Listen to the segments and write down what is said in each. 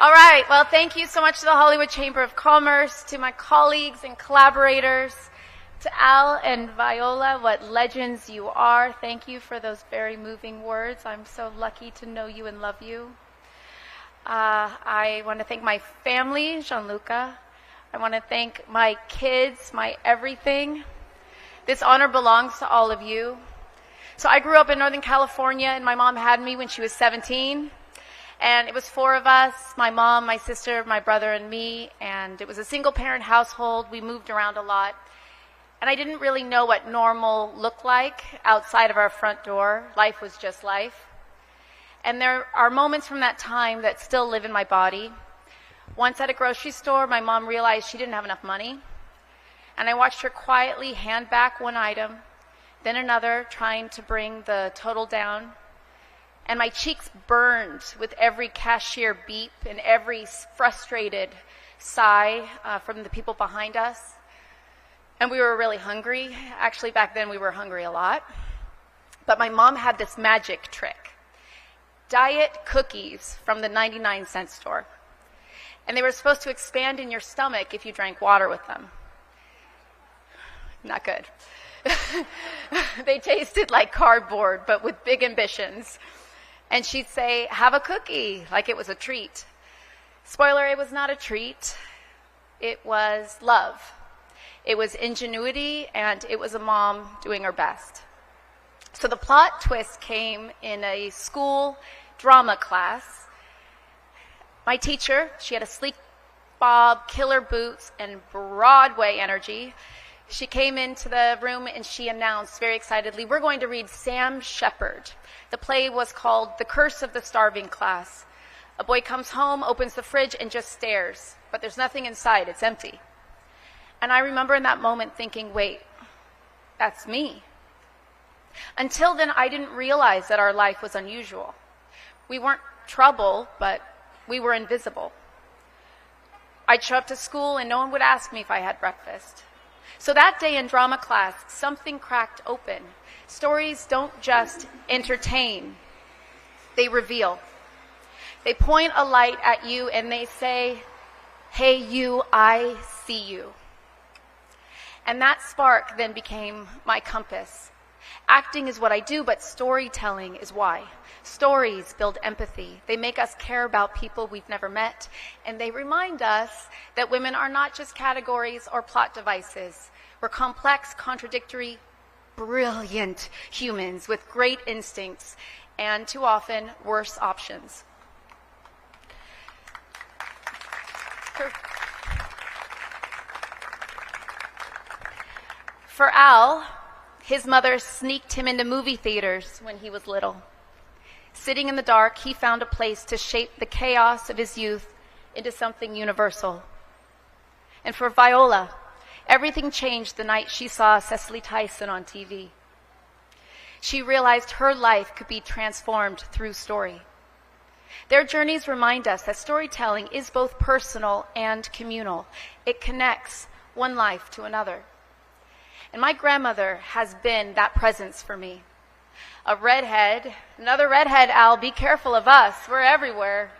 All right. Well, thank you so much to the Hollywood Chamber of Commerce, to my colleagues and collaborators, to Al and Viola, what legends you are. Thank you for those very moving words. I'm so lucky to know you and love you. I want to thank my family, Gianluca. I want to thank my kids, my everything. This honor belongs to all of you. So I grew up in Northern California, and my mom had me when she was 17. And it was 4 of us, my mom, my sister, my brother, and me. And it was a single-parent household. We moved around a lot. And I didn't really know what normal looked like outside of our front door. Life was just life. And there are moments from that time that still live in my body. Once at a grocery store, my mom realized she didn't have enough money. And I watched her quietly hand back one item, then another, trying to bring the total down. And my cheeks burned with every cashier beep and every frustrated sigh from the people behind us. And we were really hungry. Actually, back then we were hungry a lot. But my mom had this magic trick. Diet cookies from the 99-cent store. And they were supposed to expand in your stomach if you drank water with them. Not good. They tasted like cardboard, but with big ambitions. And she'd say, have a cookie, like it was a treat. Spoiler, it was not a treat. It was love. It was ingenuity, and it was a mom doing her best. So the plot twist came in a school drama class. My teacher, she had a sleek bob, killer boots, and Broadway energy. She came into the room and she announced very excitedly, we're going to read Sam Shepard. The play was called The Curse of the Starving Class. A boy comes home, opens the fridge, and just stares. But there's nothing inside, it's empty. And I remember in that moment thinking, wait, that's me. Until then, I didn't realize that our life was unusual. We weren't trouble, but we were invisible. I'd show up to school and no one would ask me if I had breakfast. So that day in drama class, something cracked open. Stories don't just entertain, they reveal. They point a light at you and they say, hey you, I see you. And that spark then became my compass. Acting is what I do, but storytelling is why. Stories build empathy. They make us care about people we've never met, and they remind us that women are not just categories or plot devices. We're complex, contradictory, brilliant humans with great instincts and too often worse options. For Al, his mother sneaked him into movie theaters when he was little. Sitting in the dark, he found a place to shape the chaos of his youth into something universal. And for Viola, everything changed the night she saw Cicely Tyson on TV. She realized her life could be transformed through story. Their journeys remind us that storytelling is both personal and communal. It connects one life to another. And my grandmother has been that presence for me. A redhead, another redhead, Al, be careful of us, we're everywhere.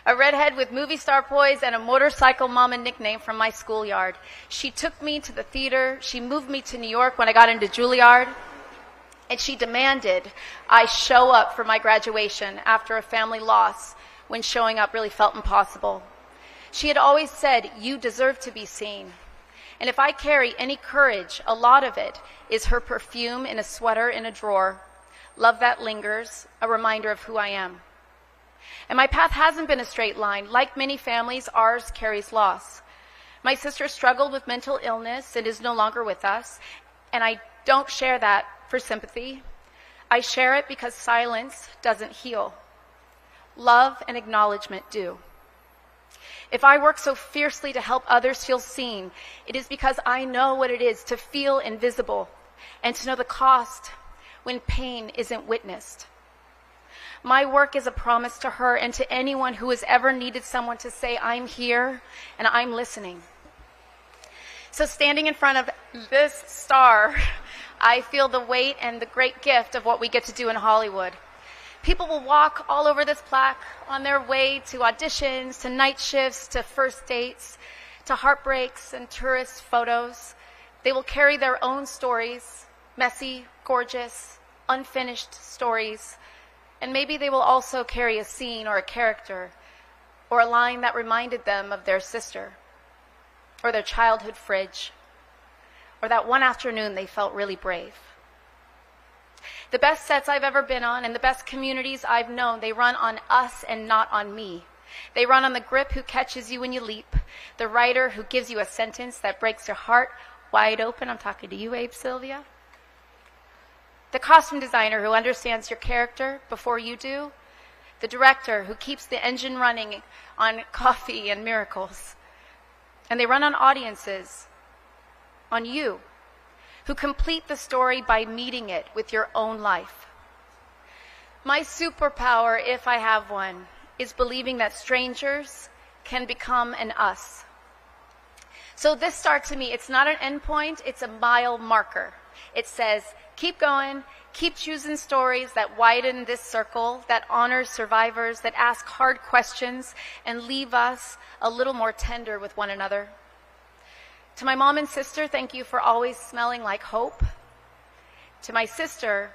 A redhead with movie star poise and a motorcycle mama nickname from my schoolyard. She took me to the theater, she moved me to New York when I got into Juilliard, and she demanded I show up for my graduation after a family loss when showing up really felt impossible. She had always said, you deserve to be seen. And if I carry any courage, a lot of it is her perfume in a sweater in a drawer, love that lingers, a reminder of who I am. And my path hasn't been a straight line. Like many families, ours carries loss. My sister struggled with mental illness and is no longer with us, and I don't share that for sympathy. I share it because silence doesn't heal. Love and acknowledgement do. If I work so fiercely to help others feel seen, it is because I know what it is to feel invisible and to know the cost when pain isn't witnessed. My work is a promise to her and to anyone who has ever needed someone to say, I'm here and I'm listening. So standing in front of this star, I feel the weight and the great gift of what we get to do in Hollywood. People will walk all over this plaque on their way to auditions, to night shifts, to first dates, to heartbreaks and tourist photos. They will carry their own stories, messy, gorgeous, unfinished stories. And maybe they will also carry a scene or a character or a line that reminded them of their sister or their childhood fridge or that one afternoon they felt really brave. The best sets I've ever been on and the best communities I've known, they run on us and not on me. They run on the grip who catches you when you leap, the writer who gives you a sentence that breaks your heart wide open. I'm talking to you, Abe Sylvia. The costume designer who understands your character before you do. The director who keeps the engine running on coffee and miracles. And they run on audiences, on you, who complete the story by meeting it with your own life. My superpower, if I have one, is believing that strangers can become an us. So this start to me, it's not an endpoint, it's a mile marker. It says, keep going, keep choosing stories that widen this circle, that honor survivors, that ask hard questions, and leave us a little more tender with one another. To my mom and sister, thank you for always smelling like hope. To my sister,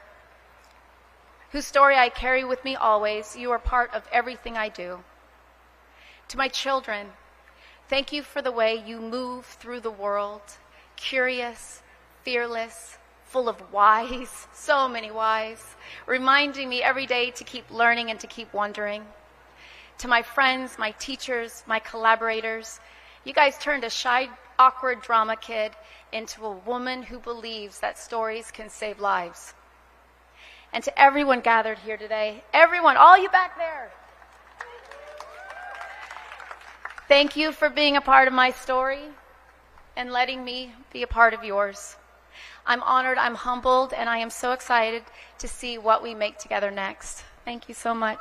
whose story I carry with me always, you are part of everything I do. To my children, thank you for the way you move through the world, curious, fearless, full of whys, so many whys, reminding me every day to keep learning and to keep wondering. To my friends, my teachers, my collaborators, you guys turned a shy, awkward drama kid into a woman who believes that stories can save lives. And to everyone gathered here today, everyone, all you back there, thank you for being a part of my story and letting me be a part of yours. I'm honored, I'm humbled, and I am so excited to see what we make together next. Thank you so much.